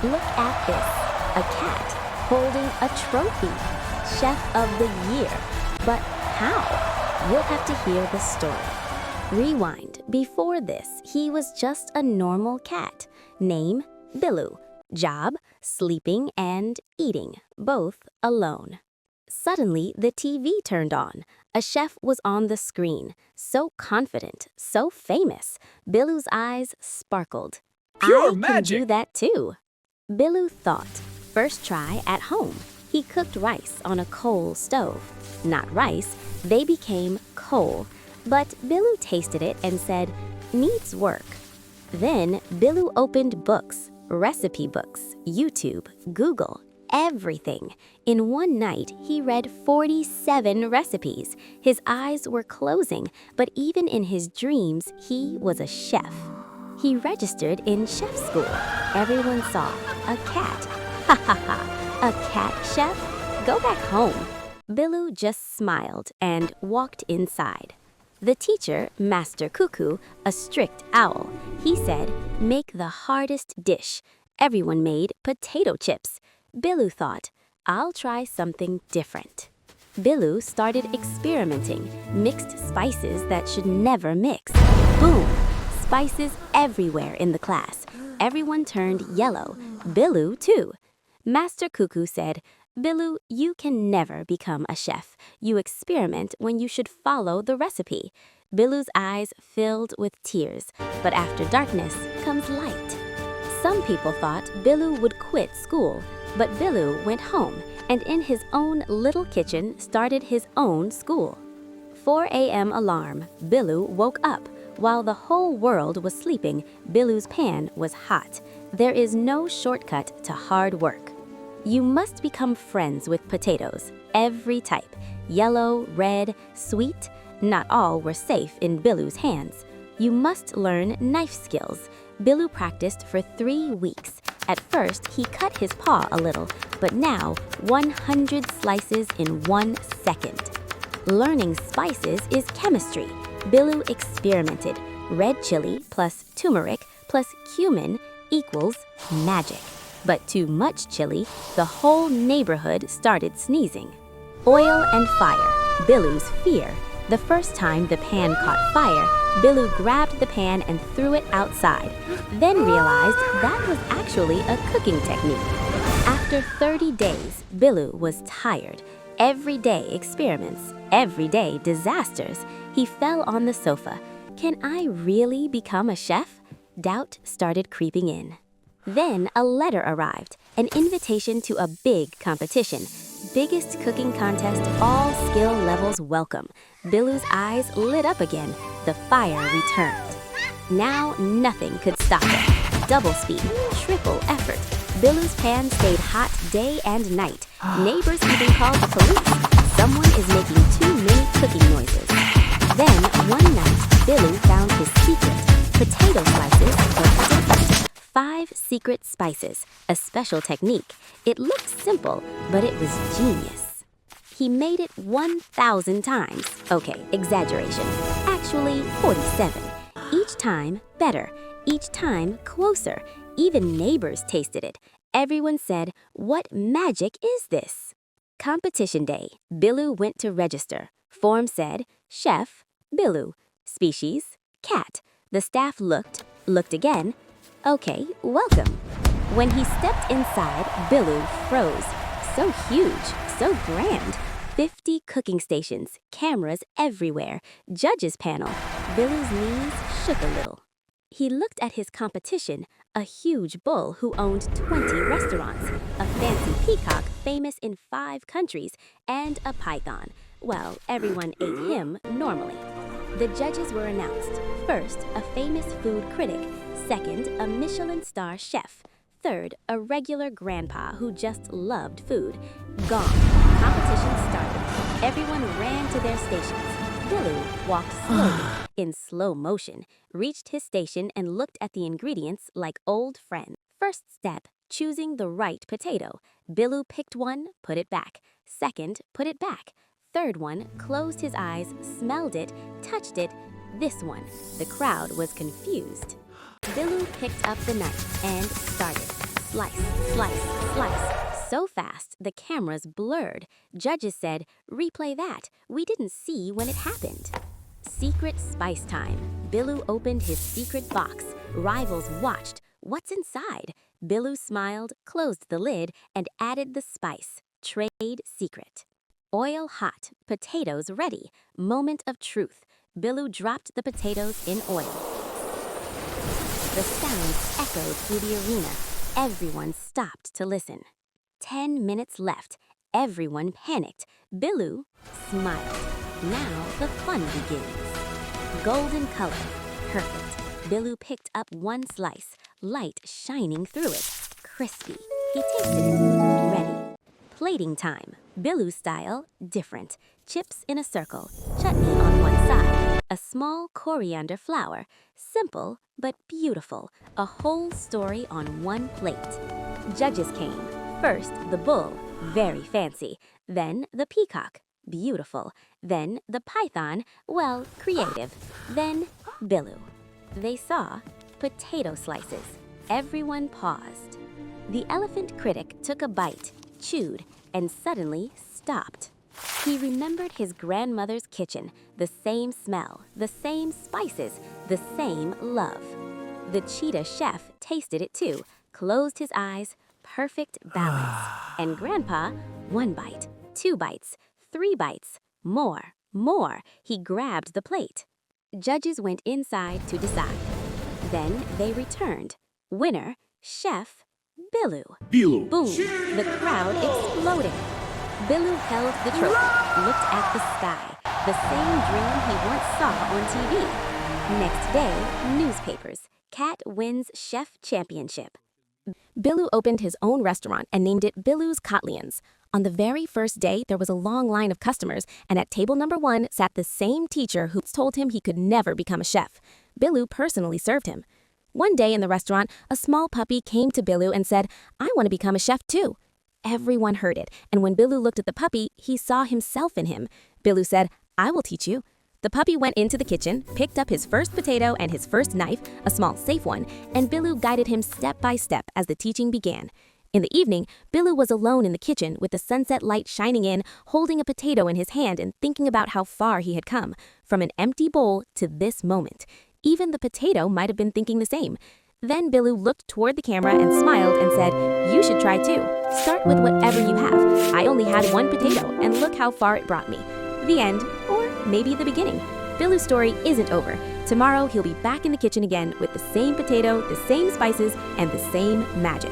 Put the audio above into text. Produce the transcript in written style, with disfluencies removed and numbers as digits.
Look at this, a cat holding a trophy, Chef of the Year. But how? You'll have to hear the story. Rewind. Before this, he was just a normal cat. Name, Billu. Job, sleeping and eating, both alone. Suddenly, the TV turned on. A chef was on the screen, so confident, so famous. Billu's eyes sparkled. Pure I can magic! do that too. Billu thought. First try at home. He cooked rice on a coal stove. Not rice, they became coal. But Billu tasted it and said, needs work. Then Billu opened books, recipe books, YouTube, Google, everything. In one night, he read 47 recipes. His eyes were closing, but even in his dreams, he was a chef. He registered in chef school. Everyone saw a cat. Ha ha ha, a cat chef? Go back home. Billu just smiled and walked inside. The teacher, Master Cuckoo, a strict owl, he said, make the hardest dish. Everyone made potato chips. Billu thought, I'll try something different. Billu started experimenting, mixed spices that should never mix. Boom! Spices everywhere in the class. Everyone turned yellow. Billu, too. Master Cuckoo said, Billu, you can never become a chef. You experiment when you should follow the recipe. Billu's eyes filled with tears, but after darkness comes light. Some people thought Billu would quit school, but Billu went home and in his own little kitchen started his own school. 4 a.m. alarm, Billu woke up. While the whole world was sleeping, Billu's pan was hot. There is no shortcut to hard work. You must become friends with potatoes, every type. Yellow, red, sweet. Not all were safe in Billu's hands. You must learn knife skills. Billu practiced for 3 weeks. At first, he cut his paw a little, but now 100 slices in 1 second. Learning spices is chemistry. Billu experimented. Red chili plus turmeric plus cumin equals magic. But too much chili, the whole neighborhood started sneezing. Oil and fire, Billu's fear. The first time the pan caught fire, Billu grabbed the pan and threw it outside, then realized that was actually a cooking technique. After 30 days, Billu was tired. Everyday experiments, everyday disasters. He fell on the sofa. Can I really become a chef? Doubt started creeping in. Then a letter arrived, an invitation to a big competition. Biggest cooking contest, all skill levels welcome. Billu's eyes lit up again. The fire returned. Now nothing could stop it. Double speed, triple effort. Billu's pan stayed hot day and night. Neighbors even called the police. Someone is making too many cooking noises. Then, one night, Billu found his secret. Potato slices were different. 5 secret spices, a special technique. It looked simple, but it was genius. He made it 1,000 times. Okay, exaggeration. Actually, 47. Each time, better. Each time, closer. Even neighbors tasted it. Everyone said, what magic is this? Competition day. Billu went to register. Form said, Chef, Billu. Species, cat. The staff looked again. Okay, welcome. When he stepped inside, Billu froze. So huge, so grand. 50 cooking stations, cameras everywhere, judges panel. Billu's knees shook a little. He looked at his competition, a huge bull who owned 20 restaurants, a fancy peacock famous in 5 countries, and a python. Well, everyone ate him normally. The judges were announced. First, a famous food critic. Second, a Michelin star chef. Third, a regular grandpa who just loved food. Gone. Competition started. Everyone ran to their stations. Billu walked slowly, in slow motion, reached his station and looked at the ingredients like old friends. First step, choosing the right potato. Billu picked one, put it back. Second, put it back. Third one, closed his eyes, smelled it, touched it. This one. The crowd was confused. Billu picked up the knife and started. slice, slice, slice. So fast, the cameras blurred. Judges said, "Replay that. We didn't see when it happened." Secret spice time. Billu opened his secret box. Rivals watched. What's inside? Billu smiled, closed the lid, and added the spice. Trade secret. Oil hot, potatoes ready. Moment of truth. Billu dropped the potatoes in oil. The sounds echoed through the arena. Everyone stopped to listen. 10 minutes left. Everyone panicked. Billu smiled. Now the fun begins. Golden color. Perfect. Billu picked up one slice, light shining through it. Crispy. He tasted it. Ready. Plating time. Billu style, different. Chips in a circle. Chutney on one side. A small coriander flower. Simple but beautiful. A whole story on one plate. Judges came. First, the bull. Very fancy. Then the peacock. Beautiful. Then the python. Well, creative. Then Billu. They saw potato slices. Everyone paused. The elephant critic took a bite, chewed, and suddenly stopped. He remembered his grandmother's kitchen, the same smell, the same spices, the same love. The cheetah chef tasted it too, closed his eyes, perfect balance. And Grandpa, 1 bite, 2 bites, 3 bites, more. He grabbed the plate. Judges went inside to decide. Then they returned. Winner, Chef Billu. Billu. Boom! The crowd exploded. Billu held the trophy, looked at the sky, the same dream he once saw on TV. Next day, newspapers. Cat wins chef championship. Billu opened his own restaurant and named it Billu's Kotlians. On the very first day, there was a long line of customers, and at table number 1 sat the same teacher who told him he could never become a chef. Billu personally served him. One day in the restaurant, a small puppy came to Billu and said, "I want to become a chef too." Everyone heard it, and when Billu looked at the puppy, he saw himself in him. Billu said, "I will teach you." The puppy went into the kitchen, picked up his first potato and his first knife, a small safe one, and Billu guided him step by step as the teaching began. In the evening, Billu was alone in the kitchen with the sunset light shining in, holding a potato in his hand and thinking about how far he had come, from an empty bowl to this moment. Even the potato might have been thinking the same. Then Billu looked toward the camera and smiled and said, "You should try too. Start with whatever you have. I only had 1 potato, and look how far it brought me." The end, or maybe the beginning. Billu's story isn't over. Tomorrow he'll be back in the kitchen again with the same potato, the same spices, and the same magic.